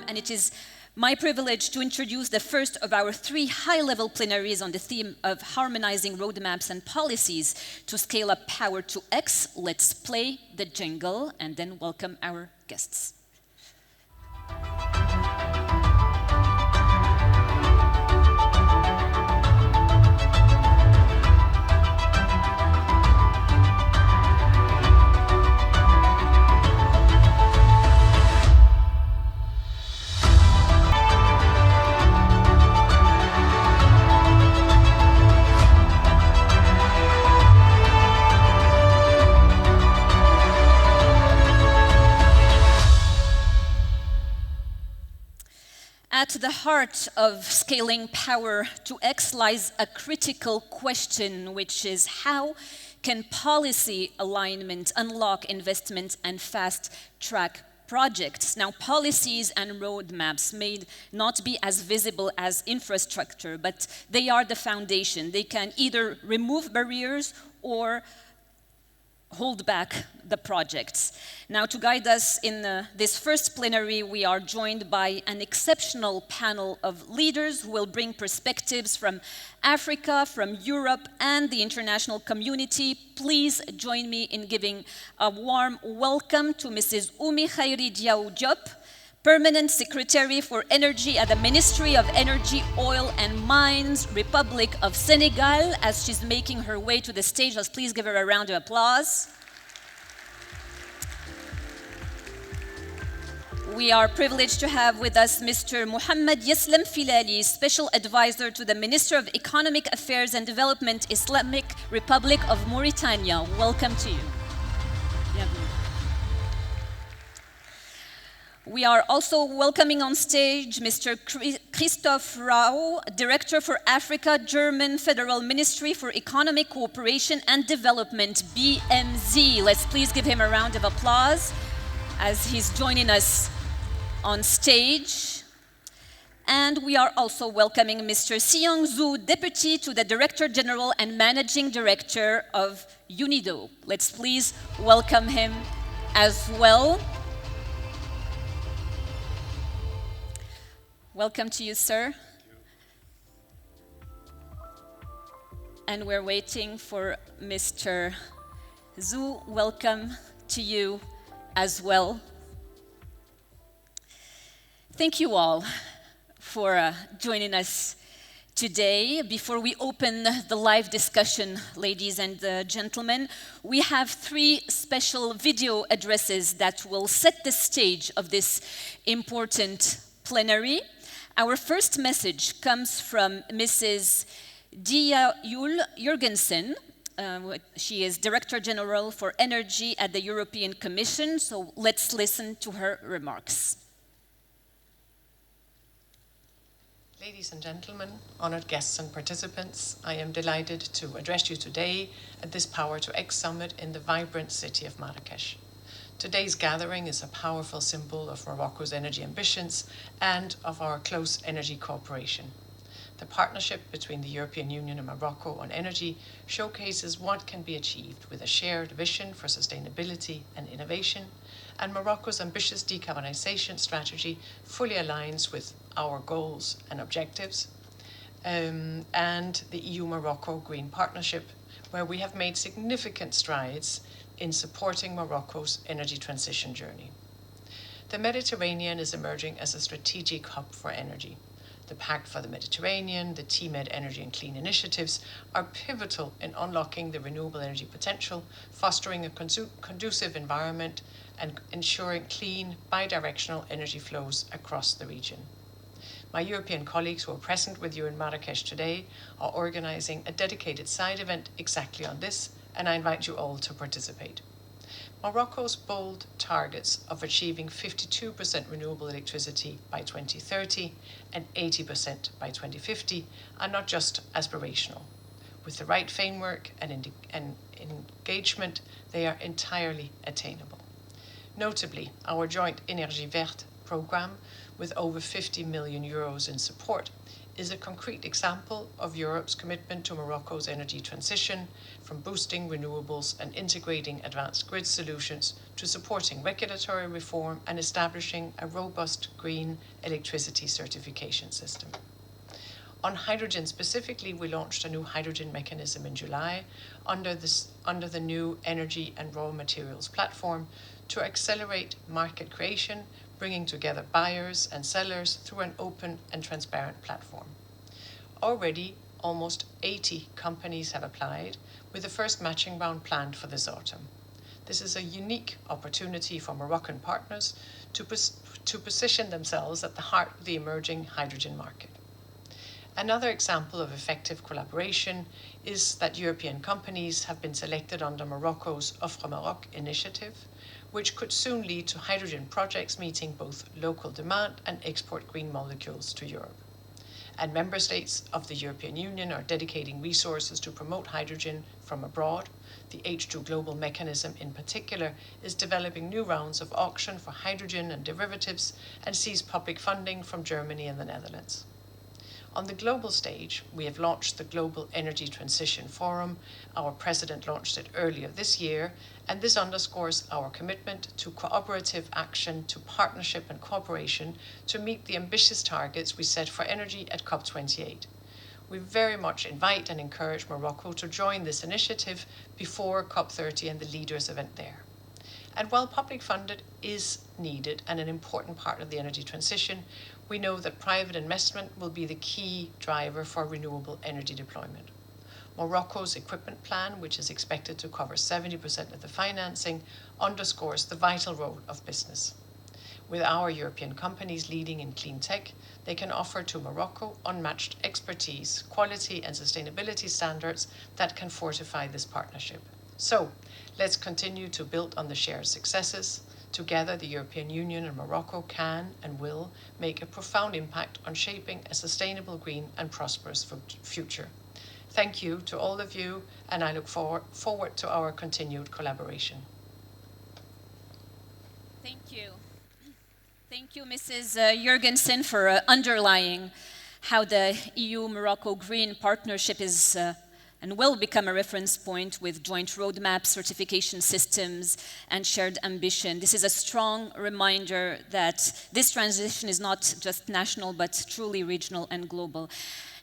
And it is my privilege to introduce the first of our 3 high-level plenaries on the theme of harmonizing roadmaps and policies to scale up power to X. Let's play the jingle and then welcome our guests. At the heart of scaling power to X lies a critical question, which is how can policy alignment unlock investment and fast-track projects? Now, policies and roadmaps may not be as visible as infrastructure, but they are the foundation. They can either remove barriers or hold back the projects. Now, to guide us in this first plenary, we are joined by an exceptional panel of leaders who will bring perspectives from Africa, from Europe, and the international community. Please join me in giving a warm welcome to Mrs. Oumi Khairi Diaw Diop, Permanent Secretary for Energy at the Ministry of Energy, Oil and Mines, Republic of Senegal. As she's making her way to the stage, let's please give her a round of applause. We are privileged to have with us Mr. Mohammed Yeslem Filali, Special Advisor to the Minister of Economic Affairs and Development, Islamic Republic of Mauritania. Welcome to you. We are also welcoming on stage Mr. Christoph Rau, Director for Africa, German Federal Ministry for Economic Cooperation and Development, BMZ. Let's please give him a round of applause as he's joining us on stage. And we are also welcoming Mr. Xiong Zhu, Deputy to the Director General and Managing Director of UNIDO. Let's please welcome him as well. Welcome to you, sir. And we're waiting for Mr. Zhu. Welcome to you as well. Thank you all for joining us today. Before we open the live discussion, ladies and gentlemen, we have 3 special video addresses that will set the stage of this important plenary. Our first message comes from Mrs. Dia Yul Jurgensen. She is Director General for Energy at the European Commission, so let's listen to her remarks. Ladies and gentlemen, honored guests and participants, I am delighted to address you today at this Power to X Summit in the vibrant city of Marrakesh. Today's gathering is a powerful symbol of Morocco's energy ambitions and of our close energy cooperation. The partnership between the European Union and Morocco on energy showcases what can be achieved with a shared vision for sustainability and innovation, and Morocco's ambitious decarbonization strategy fully aligns with our goals and objectives, and the EU-Morocco Green Partnership, where we have made significant strides in supporting Morocco's energy transition journey. The Mediterranean is emerging as a strategic hub for energy. The Pact for the Mediterranean, the TMED Energy and Clean initiatives are pivotal in unlocking the renewable energy potential, fostering a conducive environment, and ensuring clean, bidirectional energy flows across the region. My European colleagues who are present with you in Marrakesh today are organizing a dedicated side event exactly on this, and I invite you all to participate. Morocco's bold targets of achieving 52% renewable electricity by 2030 and 80% by 2050 are not just aspirational. With the right framework and engagement, they are entirely attainable. Notably, our joint Énergie Verte program, with over 50 million euros in support, is a concrete example of Europe's commitment to Morocco's energy transition, from boosting renewables and integrating advanced grid solutions to supporting regulatory reform and establishing a robust green electricity certification system. On hydrogen specifically, we launched a new hydrogen mechanism in July under the new energy and raw materials platform to accelerate market creation, bringing together buyers and sellers through an open and transparent platform. Already, almost 80 companies have applied, with the first matching round planned for this autumn. This is a unique opportunity for Moroccan partners to position themselves at the heart of the emerging hydrogen market. Another example of effective collaboration is that European companies have been selected under Morocco's Offre Maroc initiative, which could soon lead to hydrogen projects meeting both local demand and export green molecules to Europe. And member states of the European Union are dedicating resources to promote hydrogen from abroad. The H2 Global mechanism in particular is developing new rounds of auction for hydrogen and derivatives and sees public funding from Germany and the Netherlands. On the global stage, we have launched the Global Energy Transition Forum. Our president launched it earlier this year, and this underscores our commitment to cooperative action, to partnership and cooperation to meet the ambitious targets we set for energy at COP28. We very much invite and encourage Morocco to join this initiative before COP30 and the leaders event there. And while public funding is needed and an important part of the energy transition, we know that private investment will be the key driver for renewable energy deployment. Morocco's equipment plan, which is expected to cover 70% of the financing, underscores the vital role of business. With our European companies leading in clean tech, they can offer to Morocco unmatched expertise, quality and sustainability standards that can fortify this partnership. So, let's continue to build on the shared successes. Together, the European Union and Morocco can and will make a profound impact on shaping a sustainable, green and prosperous future. Thank you to all of you, and I look forward to our continued collaboration. Thank you. Thank you, Mrs. Jurgensen, for underlying how the EU-Morocco Green Partnership is and will become a reference point with joint roadmaps, certification systems, and shared ambition. This is a strong reminder that this transition is not just national, but truly regional and global.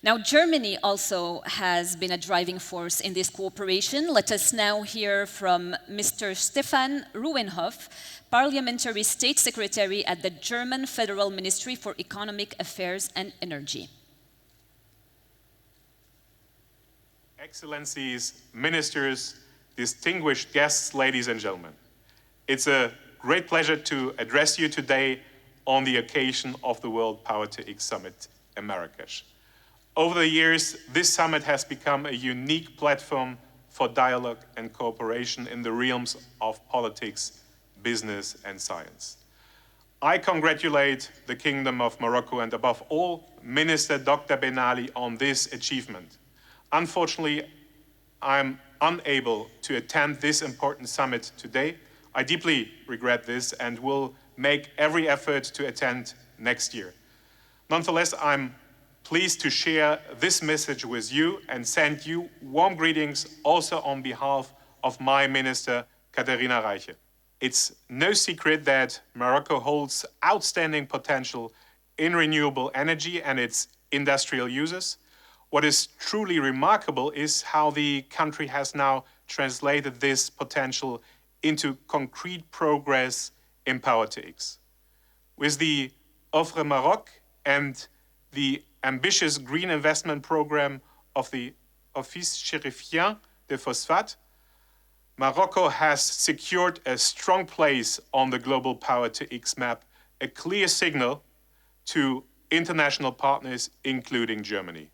Now, Germany also has been a driving force in this cooperation. Let us now hear from Mr. Stefan Ruenhoff, Parliamentary State Secretary at the German Federal Ministry for Economic Affairs and Energy. Excellencies, ministers, distinguished guests, ladies and gentlemen. It's a great pleasure to address you today on the occasion of the WorldPtX Summit in Marrakesh. Over the years, this summit has become a unique platform for dialogue and cooperation in the realms of politics, business, and science. I congratulate the Kingdom of Morocco and above all, Minister Dr. Ben Ali on this achievement. Unfortunately, I'm unable to attend this important summit today. I deeply regret this and will make every effort to attend next year. Nonetheless, I'm pleased to share this message with you and send you warm greetings also on behalf of my Minister, Katharina Reiche. It's no secret that Morocco holds outstanding potential in renewable energy and its industrial uses. What is truly remarkable is how the country has now translated this potential into concrete progress in PowerTX. With the Offre Maroc and the ambitious green investment program of the Office Chérifien de Phosphate, Morocco has secured a strong place on the global Power-to-X map, a clear signal to international partners, including Germany.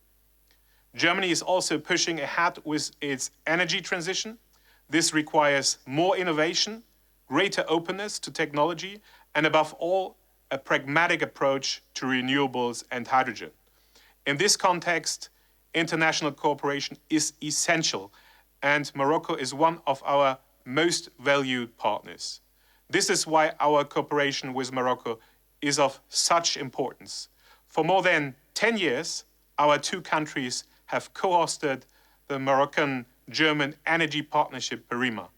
Germany is also pushing ahead with its energy transition. This requires more innovation, greater openness to technology, and above all, a pragmatic approach to renewables and hydrogen. In this context, international cooperation is essential, and Morocco is one of our most valued partners. This is why our cooperation with Morocco is of such importance. For more than 10 years, our two countries have co-hosted the Moroccan-German Energy Partnership PERIMA.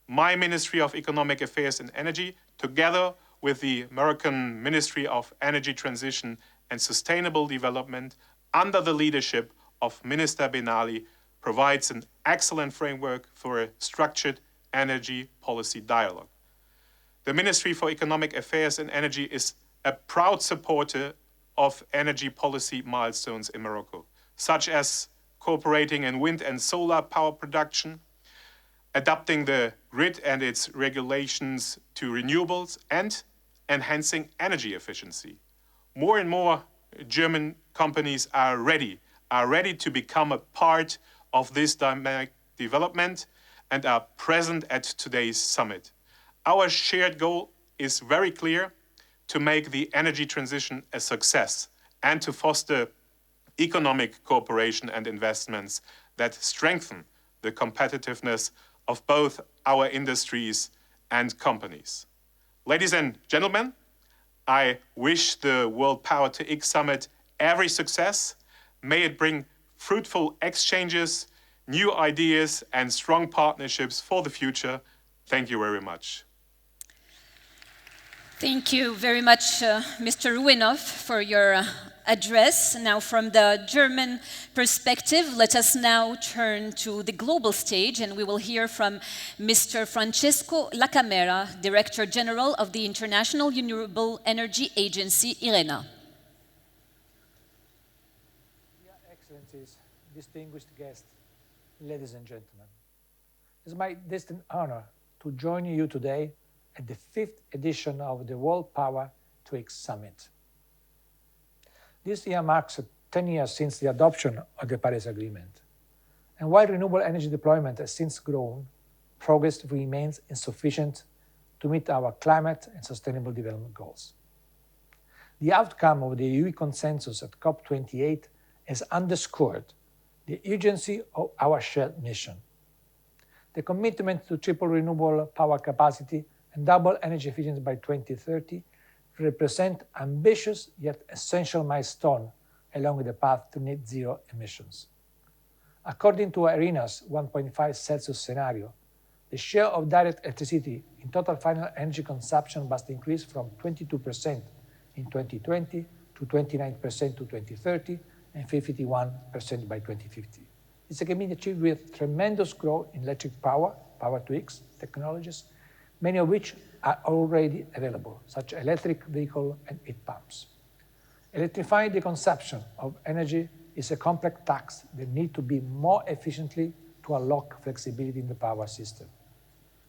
My Ministry of Economic Affairs and Energy, together with the Moroccan Ministry of Energy Transition and Sustainable Development, under the leadership of Minister Ben Ali, provides an excellent framework for a structured energy policy dialogue. The Ministry for Economic Affairs and Energy is a proud supporter of energy policy milestones in Morocco, such as cooperating in wind and solar power production, adapting the grid and its regulations to renewables, and enhancing energy efficiency. More and more German companies are ready to become a part of this dynamic development and are present at today's summit. Our shared goal is very clear: to make the energy transition a success and to foster economic cooperation and investments that strengthen the competitiveness of both our industries and companies. Ladies and gentlemen, I wish the World Power-to-X Summit every success. May it bring fruitful exchanges, new ideas, and strong partnerships for the future. Thank you very much. Thank you very much, Mr. Ruinoff, for your address. Now, from the German perspective, let us now turn to the global stage, and we will hear from Mr. Francesco Lacamera, Director General of the International Renewable Energy Agency, IRENA. Your Excellencies, distinguished guests, ladies and gentlemen, it's my distinct honor to join you today at the 5th edition of the World Power-to-X Summit. This year marks 10 years since the adoption of the Paris Agreement. And while renewable energy deployment has since grown, progress remains insufficient to meet our climate and sustainable development goals. The outcome of the EU consensus at COP28 has underscored the urgency of our shared mission. The commitment to triple renewable power capacity and double energy efficiency by 2030 represent ambitious yet essential milestone along the path to net zero emissions. According to IRENA's 1.5 Celsius scenario, the share of direct electricity in total final energy consumption must increase from 22% in 2020 to 29% to 2030 and 51% by 2050. This can be achieved with tremendous growth in electric power, power-to-X technologies, many of which are already available, such as electric vehicle and heat pumps. Electrifying the consumption of energy is a complex task that needs to be more efficiently to unlock flexibility in the power system.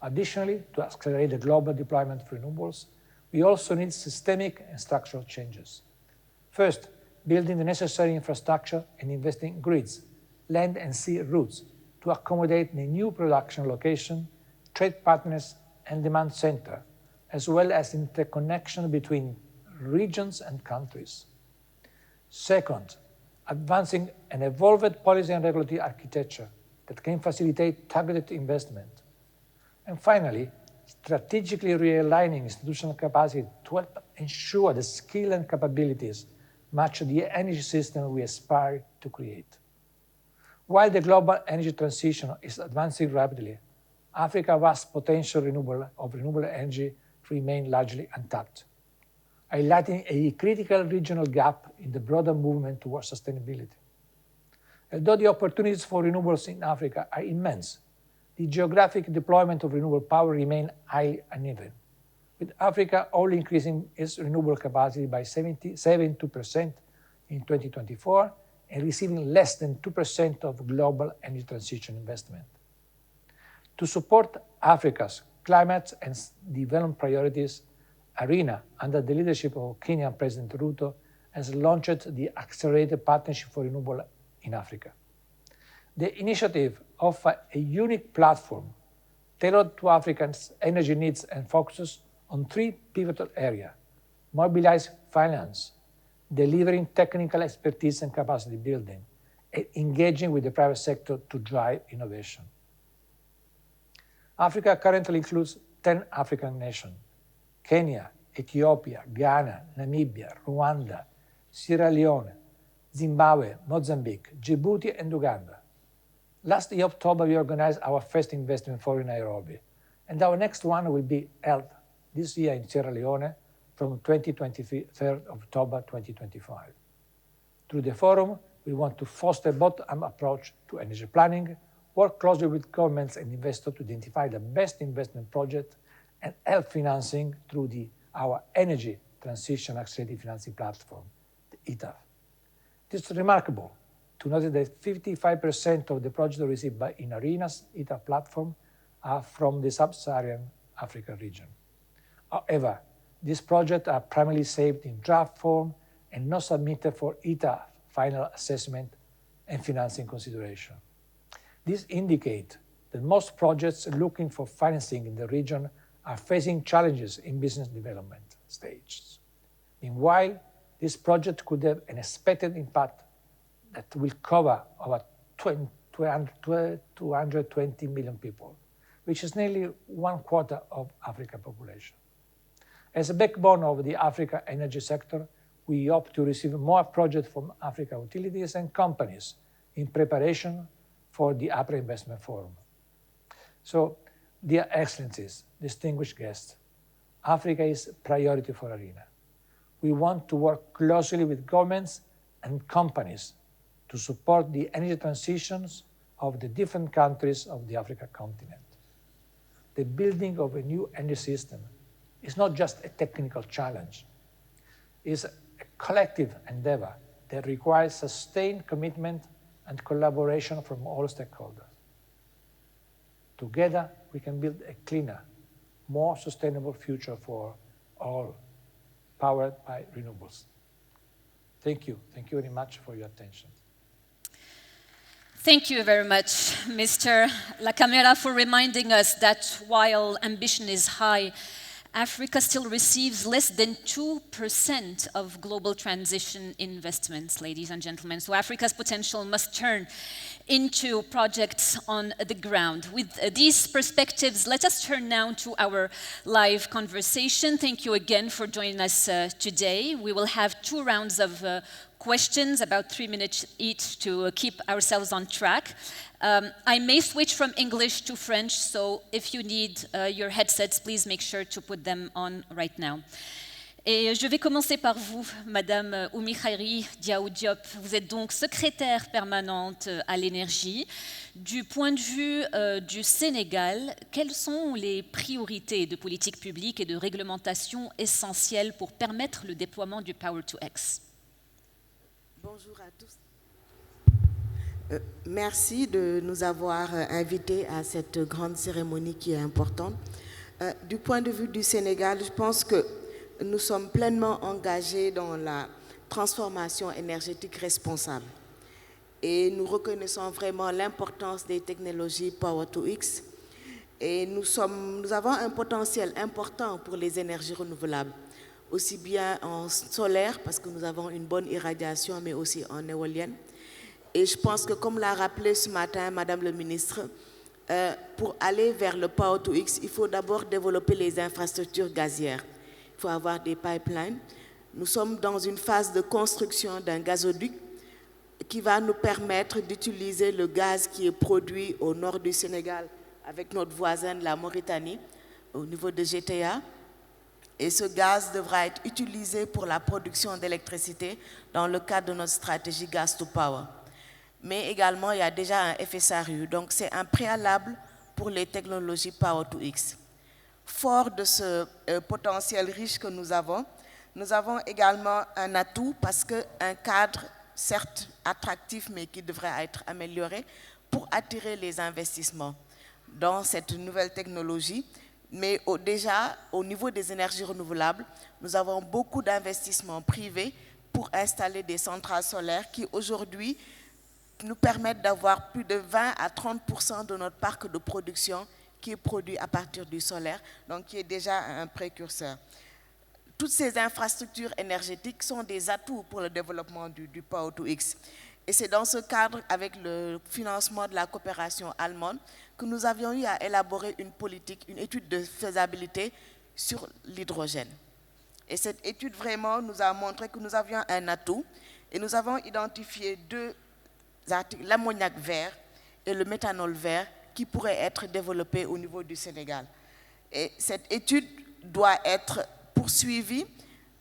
Additionally, to accelerate the global deployment of renewables, we also need systemic and structural changes. First, building the necessary infrastructure and investing in grids, land and sea routes to accommodate the new production location, trade partners, and demand center, as well as interconnection between regions and countries. Second, advancing an evolved policy and regulatory architecture that can facilitate targeted investment. And finally, strategically realigning institutional capacity to help ensure the skill and capabilities match the energy system we aspire to create. While the global energy transition is advancing rapidly, Africa's vast potential of renewable energy remains largely untapped, highlighting a critical regional gap in the broader movement towards sustainability. Although the opportunities for renewables in Africa are immense, the geographic deployment of renewable power remains highly uneven, with Africa only increasing its renewable capacity by 72% in 2024 and receiving less than 2% of global energy transition investment. To support Africa's climate and development priorities, IRENA, under the leadership of Kenyan President Ruto, has launched the Accelerated Partnership for Renewable in Africa. The initiative offers a unique platform tailored to Africans' energy needs and focuses on three pivotal areas: mobilize finance, delivering technical expertise and capacity building, and engaging with the private sector to drive innovation. Africa currently includes 10 African nations: Kenya, Ethiopia, Ghana, Namibia, Rwanda, Sierra Leone, Zimbabwe, Mozambique, Djibouti, and Uganda. Last year, October, we organized our first investment forum in Nairobi, and our next one will be held this year in Sierra Leone from 23 October 2025. Through the forum, we want to foster a bottom-up approach to energy planning, work closely with governments and investors to identify the best investment project, and help financing through our Energy Transition Accelerated Financing Platform, the ETAF. It is remarkable to note that 55% of the projects received by INARINA's ETAF platform are from the sub-Saharan African region. However, these projects are primarily saved in draft form and not submitted for ETAF final assessment and financing consideration. This indicates that most projects looking for financing in the region are facing challenges in business development stages. Meanwhile, this project could have an expected impact that will cover over 220 million people, which is nearly 1/4 of African population. As a backbone of the Africa energy sector, we hope to receive more projects from Africa utilities and companies in preparation for the APRA Investment Forum. So, dear Excellencies, distinguished guests, Africa is a priority for ARENA. We want to work closely with governments and companies to support the energy transitions of the different countries of the African continent. The building of a new energy system is not just a technical challenge. It's a collective endeavor that requires sustained commitment and collaboration from all stakeholders. Together, we can build a cleaner, more sustainable future for all, powered by renewables. Thank you. Thank you very much for your attention. Thank you very much, Mr. Lacamera, for reminding us that while ambition is high, Africa still receives less than 2% of global transition investments, ladies and gentlemen. So Africa's potential must turn into projects on the ground. With these perspectives, let us turn now to our live conversation. Thank you again for joining us today. We will have 2 rounds of questions, about 3 minutes each, to keep ourselves on track. I may switch from English to French, so if you need your headsets, please make sure to put them on right now. Et je vais commencer par vous, Madame Oumi Khairi Diaw Diop. Vous êtes donc secrétaire permanente à l'énergie. Du point de vue du Sénégal, quelles sont les priorités de politique publique et de réglementation essentielles pour permettre le déploiement du Power-to-X? Bonjour à tous. Merci de nous avoir invités à cette grande cérémonie qui est importante. Du point de vue du Sénégal, je pense que nous sommes pleinement engagés dans la transformation énergétique responsable. Et nous reconnaissons vraiment l'importance des technologies Power-to-X. Et nous avons un potentiel important pour les énergies renouvelables, aussi bien en solaire, parce que nous avons une bonne irradiation, mais aussi en éolienne. Et je pense que, comme l'a rappelé ce matin Madame le ministre, pour aller vers le Power-to-X, il faut d'abord développer les infrastructures gazières. Il faut avoir des pipelines. Nous sommes dans une phase de construction d'un gazoduc qui va nous permettre d'utiliser le gaz qui est produit au nord du Sénégal avec notre voisine, la Mauritanie, au niveau de GTA. Et ce gaz devra être utilisé pour la production d'électricité dans le cadre de notre stratégie Gas to Power. Mais également, il y a déjà un FSRU. Donc, c'est un préalable pour les technologies Power-to-X. Fort de ce potentiel riche que nous avons également un atout parce qu'un cadre, certes attractif, mais qui devrait être amélioré pour attirer les investissements dans cette nouvelle technologie. Mais déjà, au niveau des énergies renouvelables, nous avons beaucoup d'investissements privés pour installer des centrales solaires qui, aujourd'hui, nous permettent d'avoir plus de 20 à 30% de notre parc de production qui est produit à partir du solaire, donc qui est déjà un précurseur. Toutes ces infrastructures énergétiques sont des atouts pour le développement du Power-to-X. Et c'est dans ce cadre, avec le financement de la coopération allemande, que nous avions eu à élaborer une politique, une étude de faisabilité sur l'hydrogène. Et cette étude vraiment nous a montré que nous avions un atout Et nous avons identifié deux articles, l'ammoniac vert et le méthanol vert, qui pourraient être développés au niveau du Sénégal. Et cette étude doit être poursuivie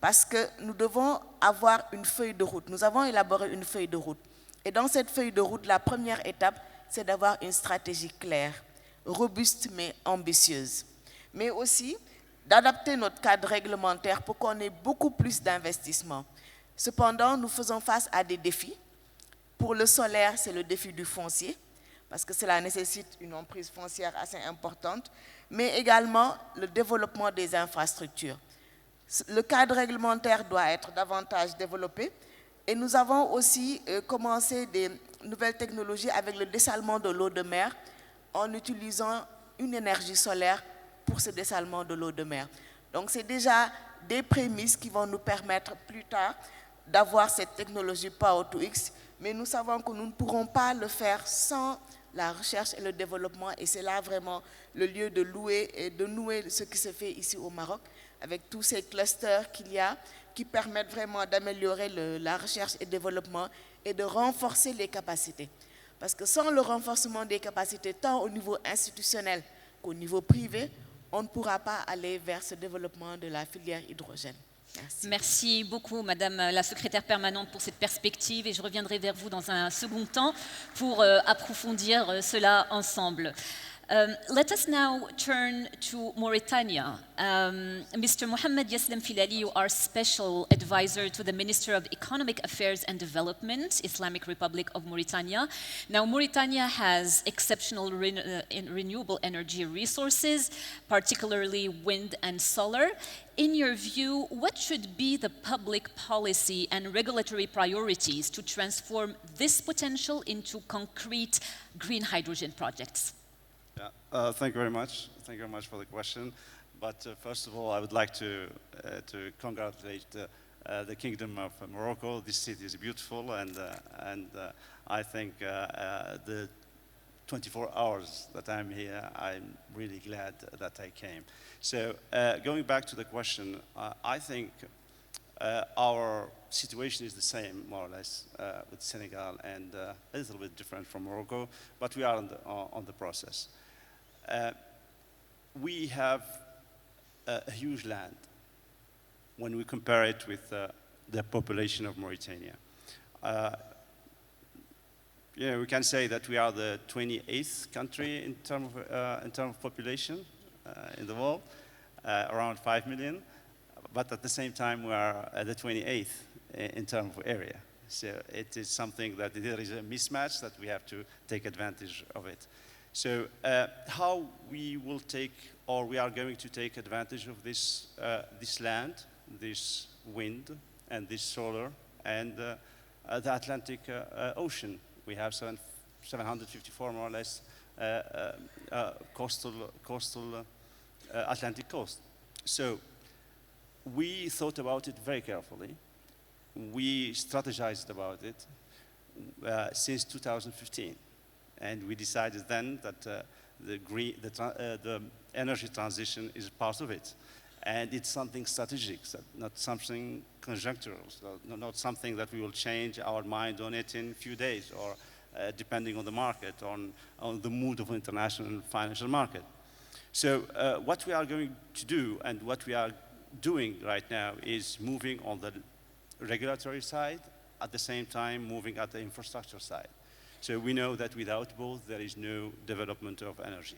parce que nous devons avoir une feuille de route. Nous avons élaboré une feuille de route. Et dans cette feuille de route, la première étape, c'est d'avoir une stratégie claire, robuste mais ambitieuse. Mais aussi d'adapter notre cadre réglementaire pour qu'on ait beaucoup plus d'investissements. Cependant, nous faisons face à des défis. Pour le solaire, c'est le défi du foncier, parce que cela nécessite une emprise foncière assez importante, mais également le développement des infrastructures. Le cadre réglementaire doit être davantage développé, et nous avons aussi commencé des nouvelles technologies avec le dessalement de l'eau de mer en utilisant une énergie solaire pour ce dessalement de l'eau de mer. Donc c'est déjà des prémices qui vont nous permettre plus tard d'avoir cette technologie Power-to-X, mais nous savons que nous ne pourrons pas le faire sans la recherche et le développement, et c'est là vraiment le lieu de louer et de nouer ce qui se fait ici au Maroc, avec tous ces clusters qu'il y a, qui permettent vraiment d'améliorer la recherche et le développement et de renforcer les capacités. Parce que sans le renforcement des capacités, tant au niveau institutionnel qu'au niveau privé, on ne pourra pas aller vers ce développement de la filière hydrogène. Merci. Merci beaucoup, Madame la secrétaire permanente, pour cette perspective, et je reviendrai vers vous dans un second temps pour approfondir cela ensemble. Let us now turn to Mauritania. Mr. Mohamed Yaslem Filali, you are Special Advisor to the Minister of Economic Affairs and Development, Islamic Republic of Mauritania. Now, Mauritania has exceptional renewable energy resources, particularly wind and solar. In your view, what should be the public policy and regulatory priorities to transform this potential into concrete green hydrogen projects? Yeah, thank you very much. Thank you very much for the question. But first of all, I would like to congratulate the Kingdom of Morocco. This city is beautiful, and I think the 24 hours that I'm here, I'm really glad that I came. So going back to the question, I think our situation is the same, more or less, with Senegal, and a little bit different from Morocco, but we are on the process. We have a huge land when we compare it with the population of Mauritania. Yeah, we can say that we are the 28th country in terms of population in the world, around 5 million, but at the same time we are the 28th in terms of area. So it is something that there is a mismatch that we have to take advantage of it. So how we will take, or we are going to take advantage of this, this land, this wind, and this solar, and the Atlantic Ocean. We have 754 more or less coastal Atlantic coast. So we thought about it very carefully. We strategized about it since 2015. And we decided then that the energy transition is part of it. And it's something strategic, not something conjunctural, so not something that we will change our mind on it in a few days, or depending on the market, on the mood of the international financial market. So what we are going to do, and what we are doing right now, is moving on the regulatory side, at the same time moving at the infrastructure side. So we know that without both, there is no development of energy.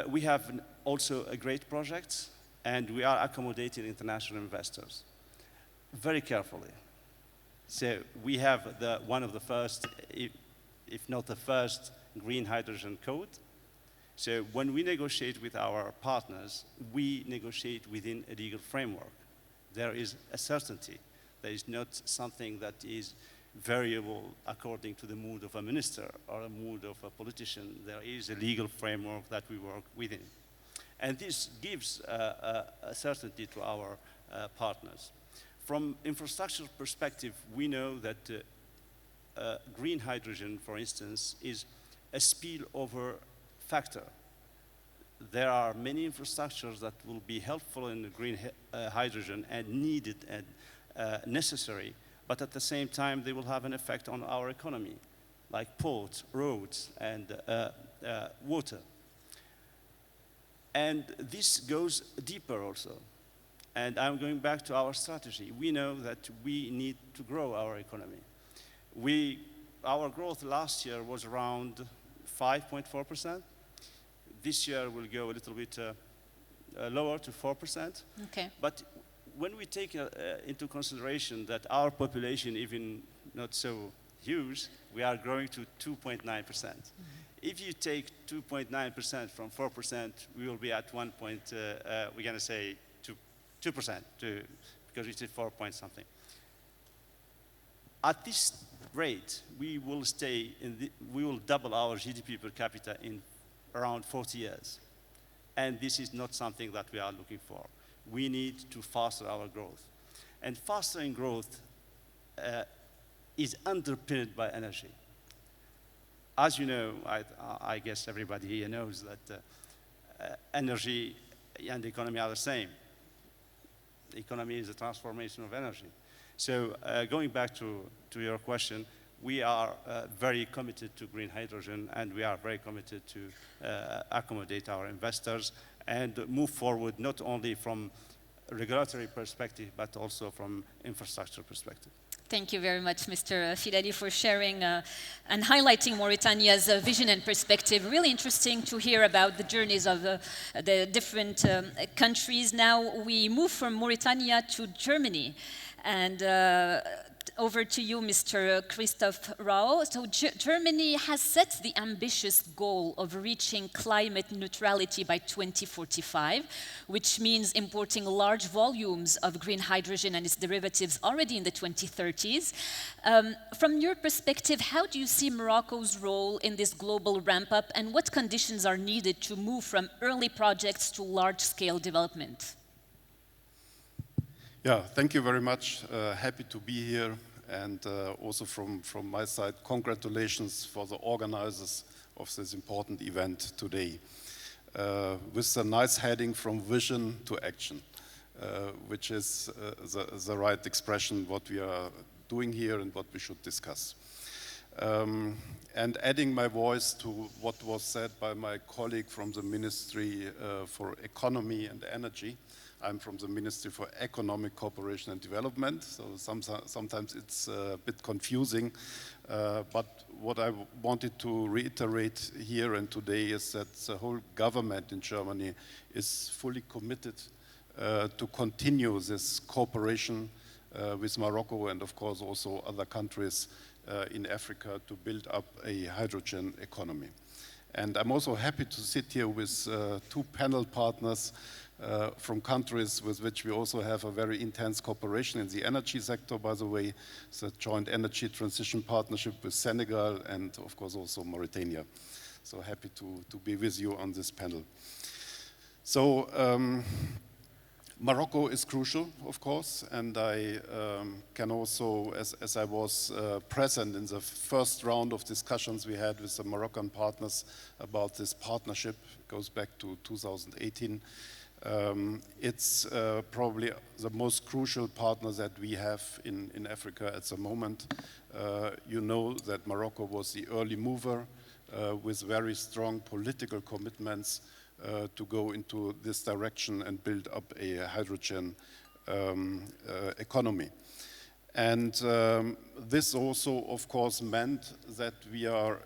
We have also a great project, and we are accommodating international investors very carefully. So we have one of the first, if not the first, green hydrogen code. So when we negotiate with our partners, we negotiate within a legal framework. There is a certainty. There is not something that is variable according to the mood of a minister or a mood of a politician. There is a legal framework that we work within. And this gives a certainty to our partners. From infrastructure perspective, we know that green hydrogen, for instance, is a spillover factor. There are many infrastructures that will be helpful in the green hydrogen and needed necessary, but at the same time, they will have an effect on our economy, like ports, roads, and water. And this goes deeper also. And I'm going back to our strategy. We know that we need to grow our economy. Our growth last year was around 5.4%. This year will go a little bit lower to 4%. Okay. But when we take into consideration that our population, even not so huge, we are growing to 2.9%. Mm-hmm. If you take 2.9% from 4%, we will be at we're going to say 2%, because we said 4 point something. At this rate, we will we will double our GDP per capita in around 40 years. And this is not something that we are looking for. We need to foster our growth. And fostering growth is underpinned by energy. As you know, I guess everybody here knows that energy and the economy are the same. The economy is a transformation of energy. So going back to your question, we are very committed to green hydrogen, and we are very committed to accommodate our investors and move forward not only from a regulatory perspective, but also from infrastructure perspective. Thank you very much, Mr. Filali, for sharing and highlighting Mauritania's vision and perspective. Really interesting to hear about the journeys of the different countries. Now we move from Mauritania to Germany. And over to you, Mr. Christoph Rau. So Germany has set the ambitious goal of reaching climate neutrality by 2045, which means importing large volumes of green hydrogen and its derivatives already in the 2030s. From your perspective, how do you see Morocco's role in this global ramp-up, and what conditions are needed to move from early projects to large-scale development? Yeah, thank you very much. Happy to be here. And also from my side, congratulations for the organizers of this important event today. With a nice heading from vision to action, which is the right expression what we are doing here and what we should discuss. And adding my voice to what was said by my colleague from the Ministry for Economy and Energy. I'm from the Ministry for Economic Cooperation and Development, so sometimes it's a bit confusing. But what I wanted to reiterate here and today is that the whole government in Germany is fully committed to continue this cooperation with Morocco and of course also other countries in Africa to build up a hydrogen economy. And I'm also happy to sit here with two panel partners from countries with which we also have a very intense cooperation in the energy sector, by the way. It's a joint energy transition partnership with Senegal and of course also Mauritania. So happy to be with you on this panel. So Morocco is crucial, of course, and I can also, as I was present in the first round of discussions we had with the Moroccan partners about this partnership, it goes back to 2018. It's probably the most crucial partner that we have in Africa at the moment. You know that Morocco was the early mover with very strong political commitments to go into this direction and build up a hydrogen economy. And this also, of course, meant that we are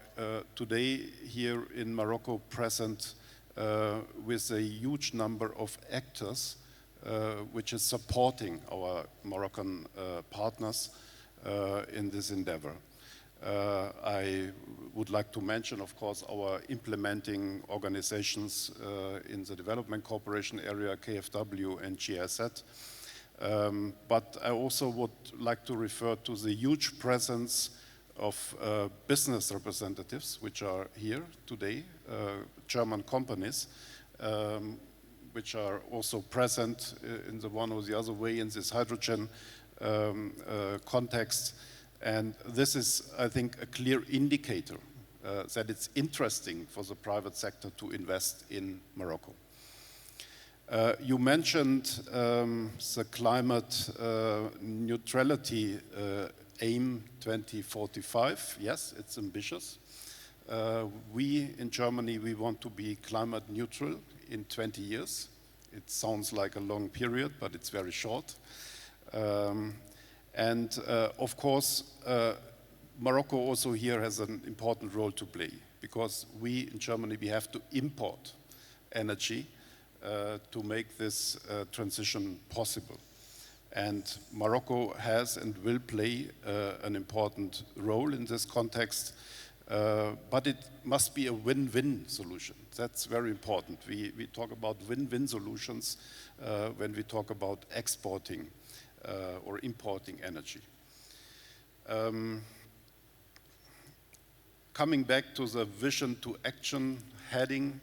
today here in Morocco present with a huge number of actors which is supporting our Moroccan partners in this endeavor. I would like to mention, of course, our implementing organizations in the development cooperation area, KfW and GIZ. But I also would like to refer to the huge presence of business representatives, which are here today, German companies, which are also present in the one or the other way in this hydrogen context. And this is, I think, a clear indicator that it's interesting for the private sector to invest in Morocco. You mentioned the climate neutrality aim 2045. Yes, it's ambitious. We in Germany, we want to be climate neutral in 20 years. It sounds like a long period, but it's very short. Of course, Morocco also here has an important role to play, because we in Germany, we have to import energy to make this transition possible. And Morocco has and will play an important role in this context, but it must be a win-win solution. That's very important. We talk about win-win solutions when we talk about exporting or importing energy. Coming back to the vision to action heading,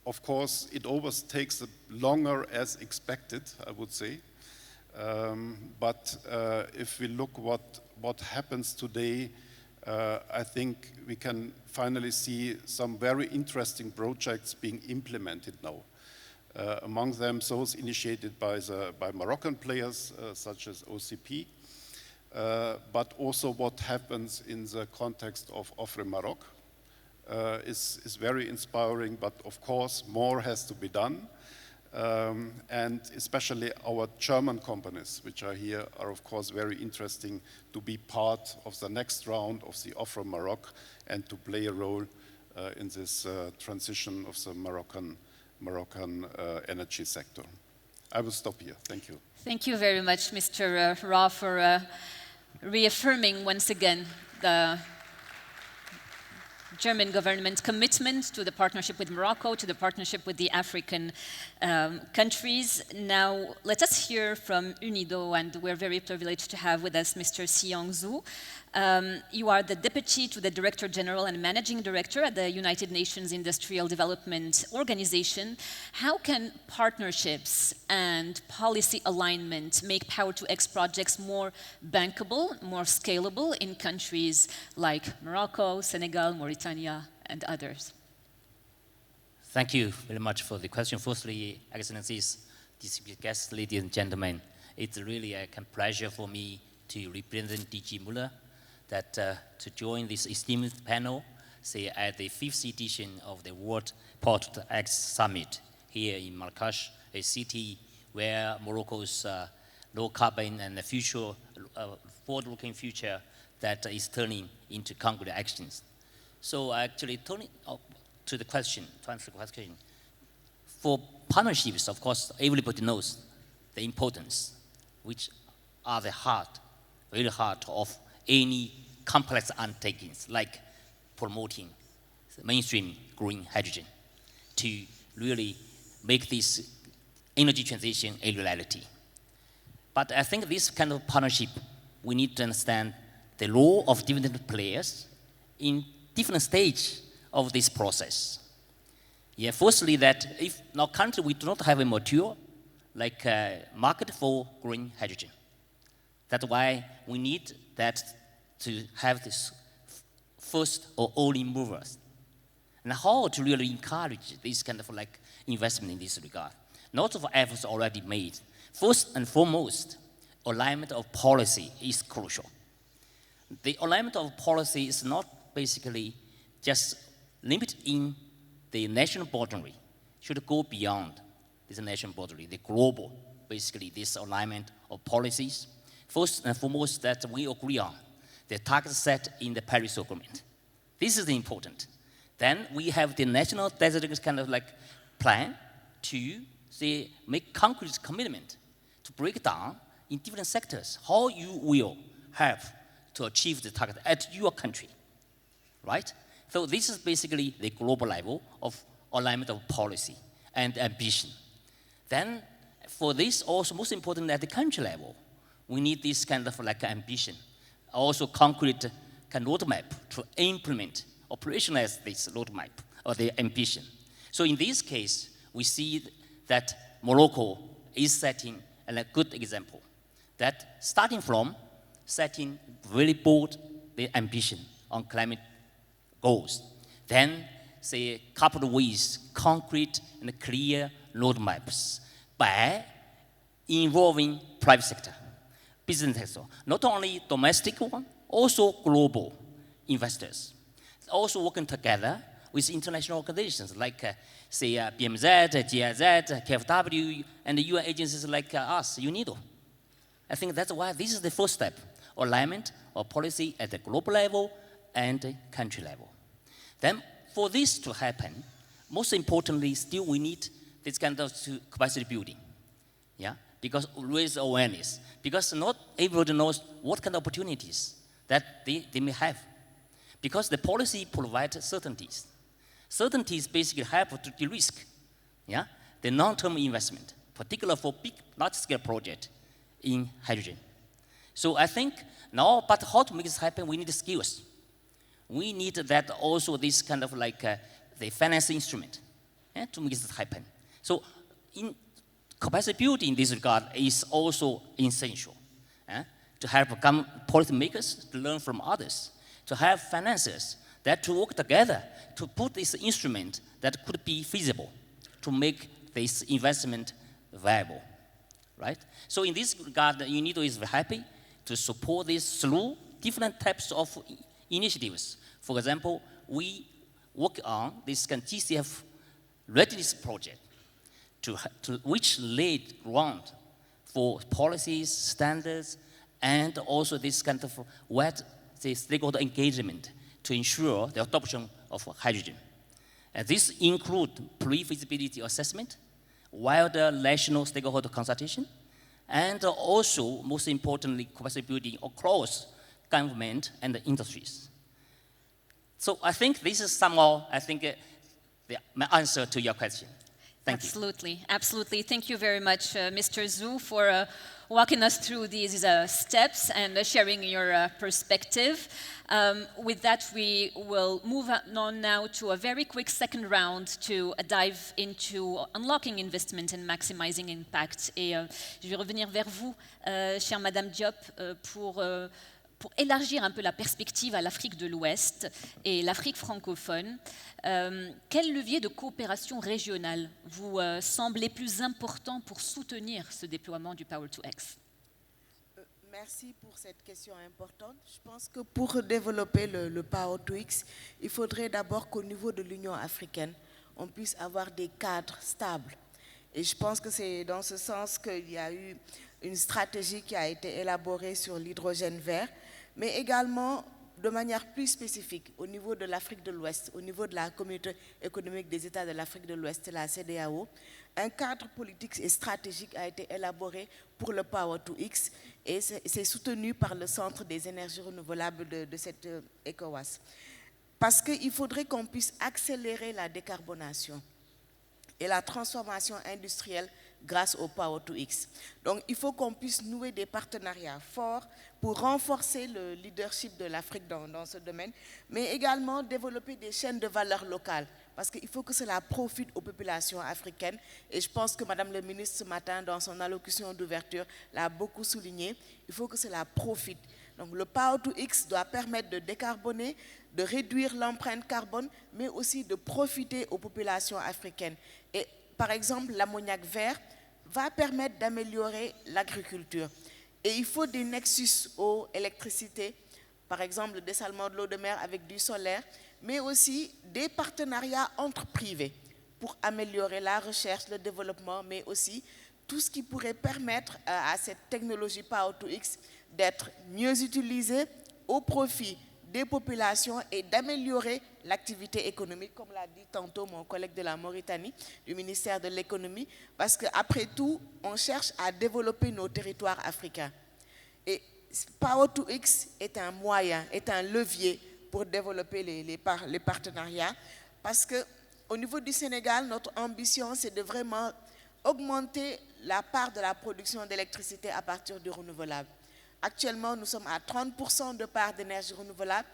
of course, it always takes longer as expected, I would say. But if we look what happens today, I think we can finally see some very interesting projects being implemented now. Among them, those initiated by Moroccan players, such as OCP, but also what happens in the context of Offre Maroc is very inspiring, but of course, more has to be done. And especially our German companies, which are here, are of course very interesting to be part of the next round of the Offre Maroc and to play a role in this transition of the Moroccan energy sector. I will stop here. Thank you. Thank you very much, Mr. Ra, for reaffirming once again the German government commitment to the partnership with Morocco, to the partnership with the African countries. Now, let us hear from UNIDO, and we're very privileged to have with us Mr. Xiang Zhu. You are the Deputy to the Director General and Managing Director at the United Nations Industrial Development Organization. How can partnerships and policy alignment make Power-to-X projects more bankable, more scalable in countries like Morocco, Senegal, Mauritania, and others? Thank you very much for the question. Firstly, Excellencies, distinguished guests, ladies and gentlemen, it's really a pleasure for me to represent DG Muller, that to join this esteemed panel, say at the 5th edition of the WorldPtX Summit here in Marrakesh, a city where Morocco's low carbon and the future, forward-looking future that is turning into concrete actions. So actually, turning to the question, to answer the question, for partnerships, of course, everybody knows the importance, which are the heart, very heart of any complex undertakings, like promoting mainstream green hydrogen to really make this energy transition a reality. But I think this kind of partnership, we need to understand the role of different players in different stages of this process. Yeah, firstly, that if in our country we do not have a mature like market for green hydrogen. That's why we need that to have this first or early movers. And how to really encourage this kind of like investment in this regard. Lots of efforts already made. First and foremost, alignment of policy is crucial. The alignment of policy is not basically just limited in the national boundary, should go beyond this national boundary, the global, basically this alignment of policies. First and foremost, that we agree on the target set in the Paris Agreement. This is important. Then we have the national designated kind of like plan to say make concrete commitment to break down in different sectors how you will have to achieve the target at your country, right? So this is basically the global level of alignment of policy and ambition. Then for this also most important at the country level, we need this kind of like ambition, also concrete kind of roadmap to implement, operationalize this roadmap or the ambition. So in this case, we see that Morocco is setting a good example, that starting from setting very bold the ambition on climate goals, then say coupled with concrete and clear roadmaps by involving private sector, business sector, not only domestic one, also global investors. Also working together with international organizations like, say, BMZ, GIZ, KfW, and the UN agencies like us, UNIDO. I think that's why this is the first step, alignment of policy at the global level and country level. Then for this to happen, most importantly, still we need this kind of capacity building, yeah? Because raise awareness, because not everybody knows what kind of opportunities that they may have. Because the policy provides certainties. Certainties basically help to de-risk, yeah? The long-term investment, particularly for big, large-scale projects in hydrogen. So I think now, but how to make this happen, we need skills. We need that also this kind of like the finance instrument, yeah, to make this happen. So in capacity building in this regard is also essential, to help policymakers to learn from others, to have financiers that to work together to put this instrument that could be feasible to make this investment viable, right? So in this regard, UNIDO is very happy to support this through different types of initiatives. For example, we work on this kind of GCF readiness project to which laid ground for policies, standards, and also this kind of wide stakeholder engagement to ensure the adoption of hydrogen. And this includes pre-feasibility assessment, wider national stakeholder consultation, and also, most importantly, capacity building across government and industries. So I think this is somehow, I think, my answer to your question. Thank you. Absolutely, absolutely. Thank you very much, Mr. Zhu, for walking us through these steps and sharing your perspective. With that, we will move on now to a very quick second round to dive into unlocking investment and maximizing impact. Et je vais revenir vers vous, chère Madame Diop, pour élargir un peu la perspective à l'Afrique de l'Ouest et l'Afrique francophone. Quel levier de coopération régionale vous semble les plus important pour soutenir ce déploiement du Power-to-X? Merci pour cette question importante. Je pense que pour développer le Power-to-X, il faudrait d'abord qu'au niveau de l'Union africaine, on puisse avoir des cadres stables. Et je pense que c'est dans ce sens qu'il y a eu une stratégie qui a été élaborée sur l'hydrogène vert, mais également de manière plus spécifique au niveau de l'Afrique de l'Ouest, au niveau de la communauté économique des États de l'Afrique de l'Ouest, la CEDEAO. Un cadre politique et stratégique a été élaboré pour le Power-to-X et c'est soutenu par le Centre des énergies renouvelables de cette ECOWAS. Parce qu'il faudrait qu'on puisse accélérer la décarbonation et la transformation industrielle grâce au Power-to-X. Donc il faut qu'on puisse nouer des partenariats forts pour renforcer le leadership de l'Afrique dans ce domaine, mais également développer des chaînes de valeur locales, parce qu'il faut que cela profite aux populations africaines. Et je pense que Madame le ministre ce matin, dans son allocution d'ouverture, l'a beaucoup souligné, il faut que cela profite. Donc le Power-to-X doit permettre de décarboner, de réduire l'empreinte carbone, mais aussi de profiter aux populations africaines. Et par exemple, l'ammoniac vert va permettre d'améliorer l'agriculture. Et il faut des nexus eau, électricité, par exemple le dessalement de l'eau de mer avec du solaire, mais aussi des partenariats entre privés pour améliorer la recherche, le développement, mais aussi tout ce qui pourrait permettre à cette technologie Power-to-X d'être mieux utilisée au profit des populations et d'améliorer l'activité économique, comme l'a dit tantôt mon collègue de la Mauritanie, du ministère de l'économie, parce qu'après tout, on cherche à développer nos territoires africains. Et Power-to-X est un moyen, est un levier pour développer les partenariats, parce qu'au niveau du Sénégal, notre ambition, c'est de vraiment augmenter la part de la production d'électricité à partir du renouvelable. Actuellement, nous sommes à 30% de part d'énergie renouvelable.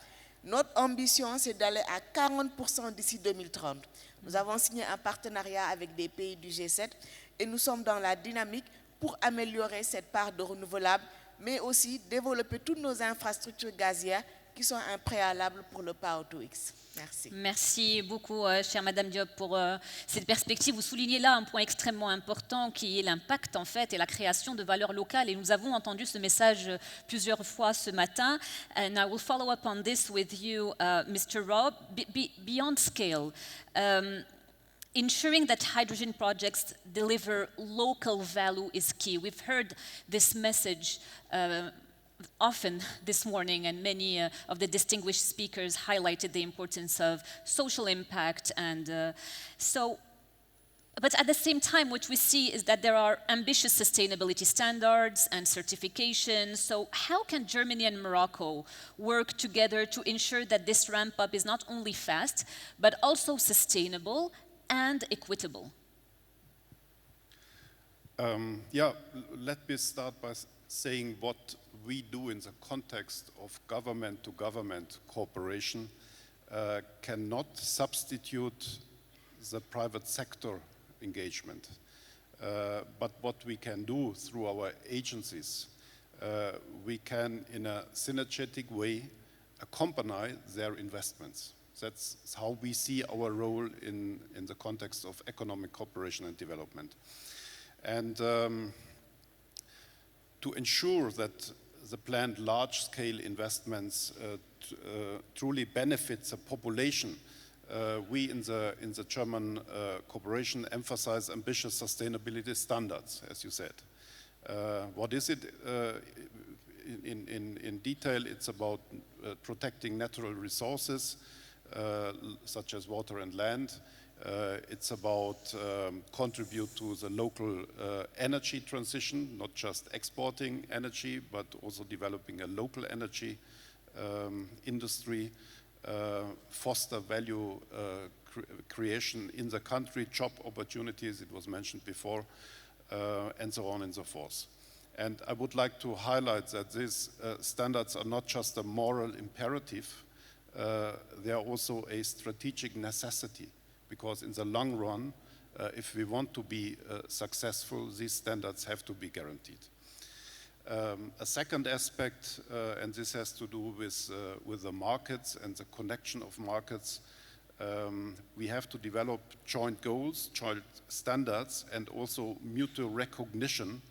Notre ambition, c'est d'aller à 40% d'ici 2030. Nous avons signé un partenariat avec des pays du G7 et nous sommes dans la dynamique pour améliorer cette part de renouvelable, mais aussi développer toutes nos infrastructures gazières qui sont un préalable pour le Power-to-X. Merci. Merci beaucoup, chère Madame Diop, pour cette perspective. Vous soulignez là un point extrêmement important qui est l'impact en fait et la création de valeurs locales. Et nous avons entendu ce message plusieurs fois ce matin. And I will follow up on this with you, Mr. Rob. Beyond scale, ensuring that hydrogen projects deliver local value is key. We've heard this message often this morning, and many of the distinguished speakers highlighted the importance of social impact. And but at the same time, what we see is that there are ambitious sustainability standards and certifications. So how can Germany and Morocco work together to ensure that this ramp up is not only fast, but also sustainable and equitable? Let me start by saying what we do in the context of government-to-government cooperation cannot substitute the private sector engagement. But what we can do through our agencies, we can, in a synergetic way, accompany their investments. That's how we see our role in the context of economic cooperation and development. And to ensure that the planned large-scale investments truly benefit the population, we in the German cooperation emphasize ambitious sustainability standards, as you said. What is it? In detail, it's about protecting natural resources, such as water and land. It's about contribute to the local energy transition, not just exporting energy, but also developing a local energy industry, foster value creation in the country, job opportunities, it was mentioned before, and so on and so forth. And I would like to highlight that these standards are not just a moral imperative, they are also a strategic necessity, because in the long run, if we want to be successful, these standards have to be guaranteed. A second aspect, and this has to do with the markets and the connection of markets, we have to develop joint goals, joint standards, and also mutual recognition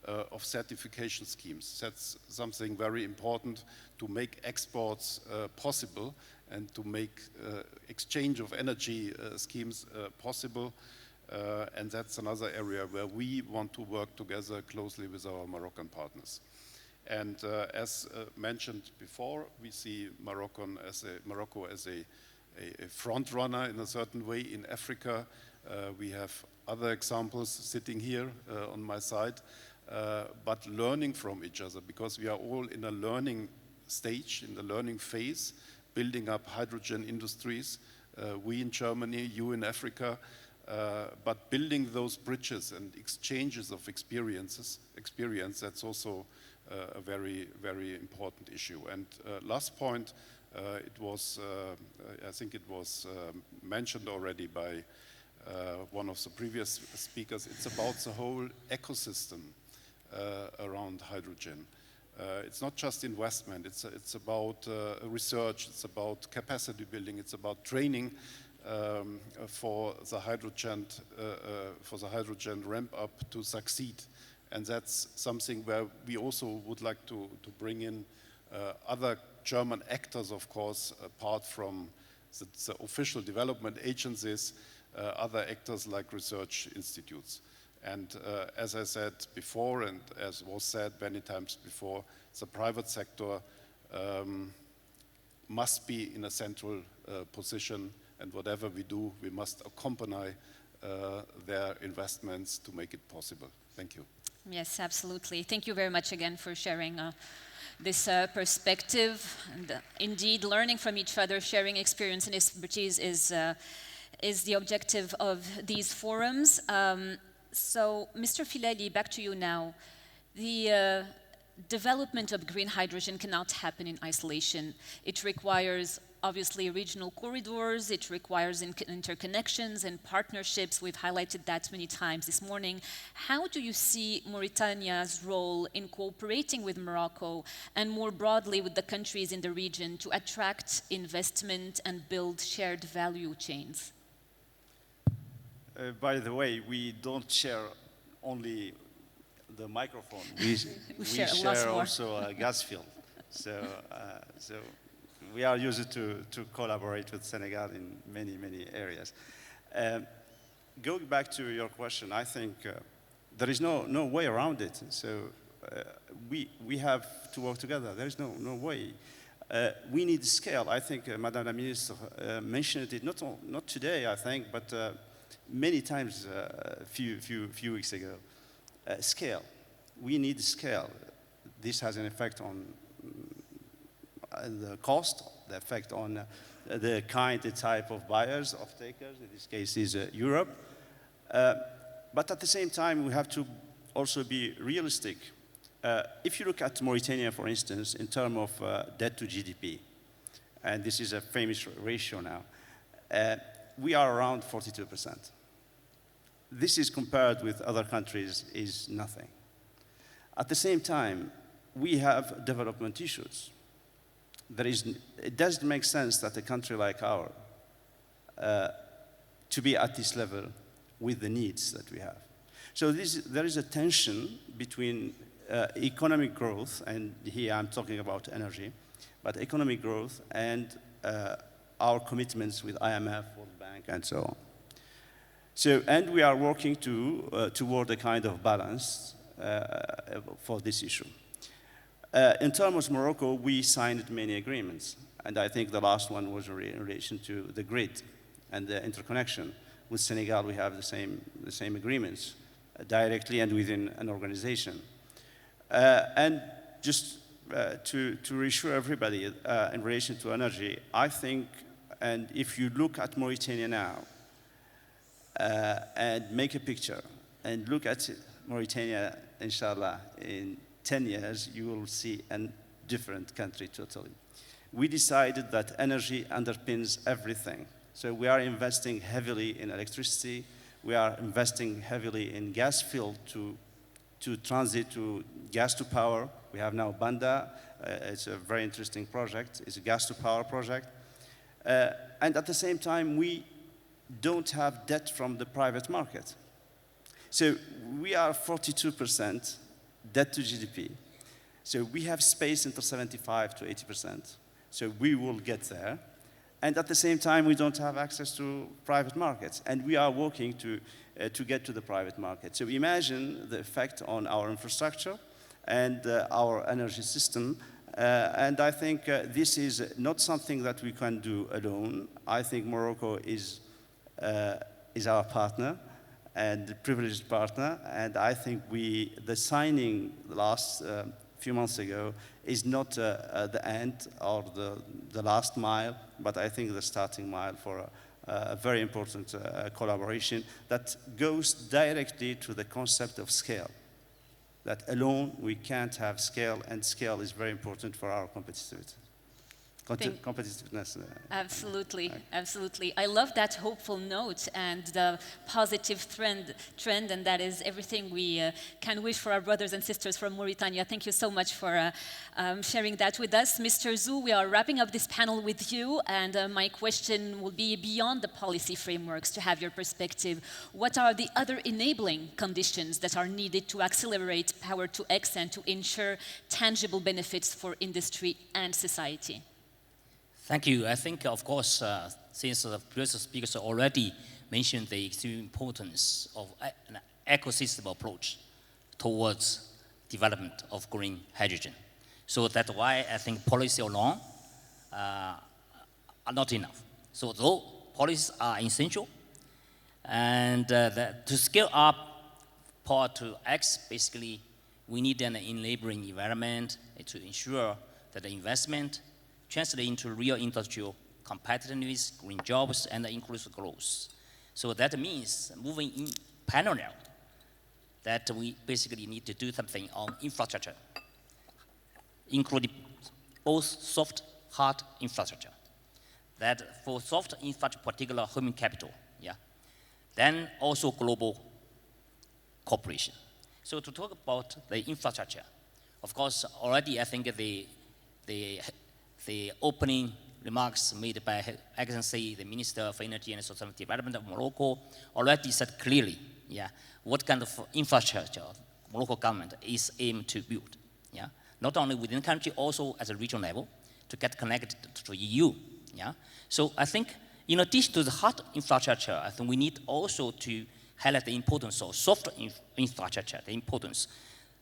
of certification schemes. That's something very important to make exports possible and to make exchange of energy schemes possible. And that's another area where we want to work together closely with our Moroccan partners. And as mentioned before, we see Morocco as a front runner in a certain way in Africa. We have other examples sitting here on my side, but learning from each other, because we are all in a learning stage, in the learning phase, building up hydrogen industries, we in Germany, you in Africa, but building those bridges and exchanges of experience, that's also a very, very important issue. And last point, it was, I think it was mentioned already by one of the previous speakers, it's about the whole ecosystem around hydrogen. It's not just investment, it's about research, it's about capacity building, it's about training for the hydrogen ramp up to succeed. And that's something where we also would like to bring in other German actors, of course, apart from the official development agencies, other actors like research institutes. And as I said before, and as was said many times before, the private sector must be in a central position, and whatever we do, we must accompany their investments to make it possible. Thank you. Yes, absolutely. Thank you very much again for sharing this perspective. And indeed, learning from each other, sharing experience and expertise is the objective of these forums. So, Mr. Filelli, back to you now. The development of green hydrogen cannot happen in isolation. It requires obviously regional corridors, it requires interconnections and partnerships. We've highlighted that many times this morning. How do you see Mauritania's role in cooperating with Morocco and more broadly with the countries in the region to attract investment and build shared value chains? By the way, we don't share only the microphone. We share also a gas field. So we are used to collaborate with Senegal in many, many areas. Going back to your question, I think there is no way around it. So we have to work together. There is no way. We need scale. I think Madame la Ministre mentioned it, not today, I think, but many times a few weeks ago. Scale. We need scale. This has an effect on the cost, the effect on the type of buyers, of takers, in this case is Europe. But at the same time, we have to also be realistic. If you look at Mauritania, for instance, in terms of debt to GDP, and this is a famous ratio now, we are around 42%. This is compared with other countries is nothing. At the same time, we have development issues. It doesn't make sense that a country like ours to be at this level with the needs that we have. So there is a tension between economic growth, and here I'm talking about energy, but economic growth and our commitments with IMF, World Bank, and so on. So, and we are working toward a kind of balance for this issue. In terms of Morocco, we signed many agreements, and I think the last one was in relation to the grid and the interconnection. With Senegal, we have the same agreements, directly and within an organization. And just to reassure everybody in relation to energy, I think, and if you look at Mauritania now, and make a picture, and look at Mauritania, inshallah, in 10 years, you will see a different country totally. We decided that energy underpins everything. So we are investing heavily in electricity. We are investing heavily in gas field to transit to gas to power. We have now Banda. It's a very interesting project. It's a gas to power project. And at the same time, we don't have debt from the private market. So we are 42% debt to GDP. So we have space until 75 to 80%. So we will get there. And at the same time, we don't have access to private markets. And we are working to get to the private market. So imagine the effect on our infrastructure and our energy system. And I think this is not something that we can do alone. I think Morocco is our partner and privileged partner. And I think the signing last few months ago is not the end or the last mile, but I think the starting mile for a very important collaboration that goes directly to the concept of scale. That alone we can't have scale, and scale is very important for our competitiveness. Absolutely, absolutely. I love that hopeful note and the positive trend, and that is everything we can wish for our brothers and sisters from Mauritania. Thank you so much for sharing that with us. Mr. Zou, we are wrapping up this panel with you, and my question will be beyond the policy frameworks to have your perspective. What are the other enabling conditions that are needed to accelerate Power-to-X and to ensure tangible benefits for industry and society? Thank you. I think, of course, since the previous speakers already mentioned the extreme importance of an ecosystem approach towards development of green hydrogen. So that's why I think policy alone are not enough. So though policies are essential, and to scale up Power-to-X, basically, we need an enabling environment to ensure that the investment translate into real industrial competitiveness, green jobs, and inclusive growth. So that means moving in parallel, that we basically need to do something on infrastructure, including both soft, hard infrastructure. that for soft infrastructure, particular human capital, yeah. Then also global cooperation. So to talk about the infrastructure, of course, already I think the opening remarks made by Her Excellency, the Minister of Energy and Sustainable Development of Morocco, already said clearly, yeah, what kind of infrastructure Morocco government is aimed to build, yeah, not only within the country, also at a regional level to get connected to EU, yeah. So I think in addition to the hard infrastructure, I think we need also to highlight the importance of soft infrastructure, the importance.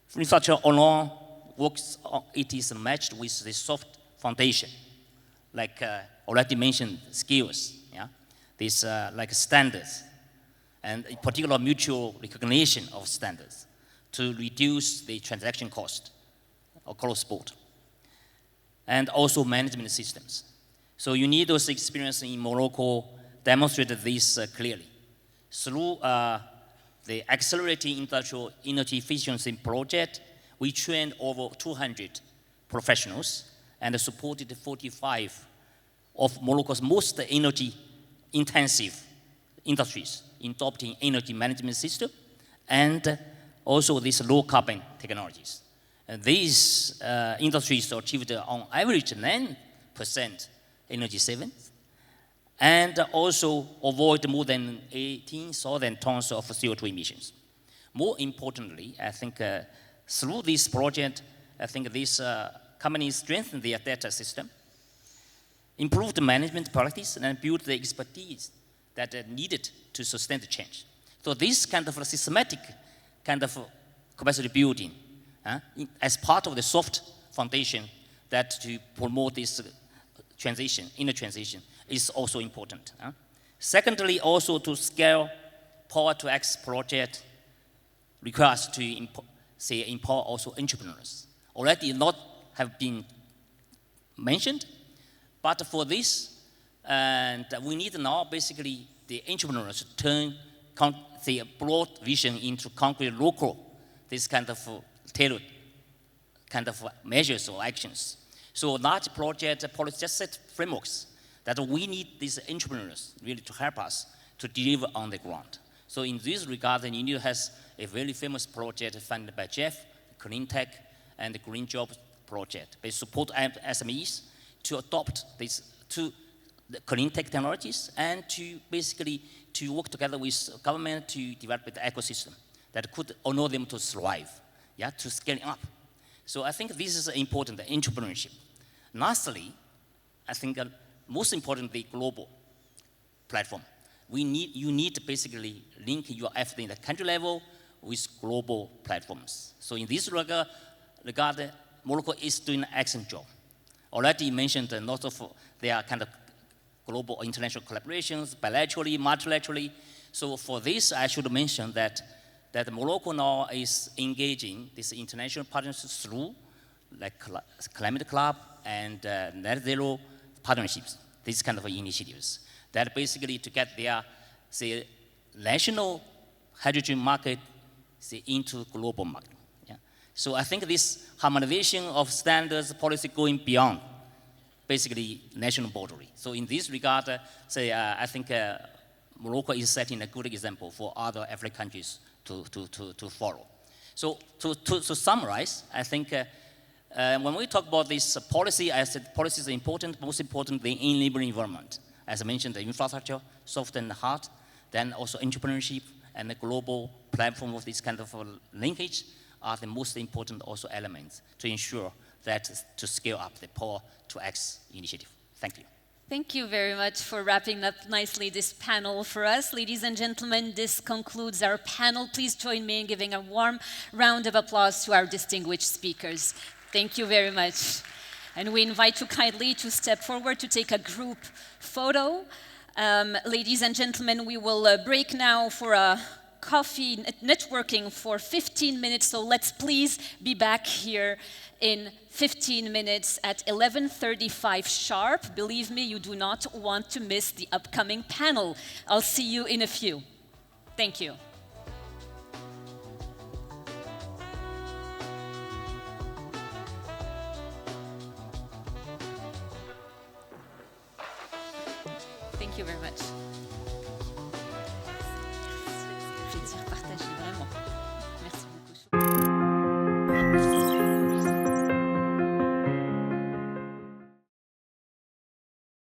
Infrastructure alone works, it is matched with the soft foundation, like already mentioned skills, yeah, these like standards, and in particular mutual recognition of standards to reduce the transaction cost across board, and also management systems. So you need those experience in Morocco demonstrated this clearly. Through the Accelerating Industrial Energy Efficiency Project, we trained over 200 professionals and supported 45 of Morocco's most energy-intensive industries in adopting energy management system and also these low-carbon technologies. And these industries achieved on average 9% energy savings, and also avoid more than 18,000 tons of CO2 emissions. More importantly, I think through this project, I think these companies strengthened their data system, improved management practice, and built the expertise that are needed to sustain the change. So this kind of a systematic kind of capacity building as part of the soft foundation that to promote this transition, inner transition, is also important. Secondly, also to scale Power-to-X project requires to empower also entrepreneurs. Already not have been mentioned, but for this, and we need now basically the entrepreneurs to turn the broad vision into concrete local, this kind of tailored kind of measures or actions. So large project policy just set frameworks that we need these entrepreneurs really to help us to deliver on the ground. So in this regard, the India has a very famous project funded by Jeff, Clean Tech, and the Green Jobs project. They support SMEs to adopt these to the clean tech technologies and to basically to work together with government to develop the ecosystem that could allow them to thrive, yeah, to scaling up. So I think this is important, the entrepreneurship. Lastly, I think most importantly, global platform. You need to basically link your effort in the country level with global platforms. So in this regard, Morocco is doing an excellent job. Already mentioned a lot of their kind of global international collaborations, bilaterally, multilaterally. So for this, I should mention that Morocco now is engaging this international partnerships through like Climate Club and Net Zero partnerships, these kind of initiatives that basically to get their national hydrogen market into global market. Yeah. So I think this harmonization of standards policy going beyond basically national boundary. So in this regard, I think Morocco is setting a good example for other African countries to follow. So to summarize, I think when we talk about this policy, I said policy is important, most important the enabling environment. As I mentioned, the infrastructure, soft and hard, then also entrepreneurship and the global platform of this kind of linkage are the most important also elements to ensure that to scale up the Power-to-X initiative. Thank you. Thank you very much for wrapping up nicely this panel for us. Ladies and gentlemen, this concludes our panel. Please join me in giving a warm round of applause to our distinguished speakers. Thank you very much. And we invite you kindly to step forward to take a group photo. Ladies and gentlemen, we will break now for a coffee networking for 15 minutes. So let's please be back here in 15 minutes at 11:35 sharp. Believe me, you do not want to miss the upcoming panel. I'll see you in a few. Thank you. Thank you very much.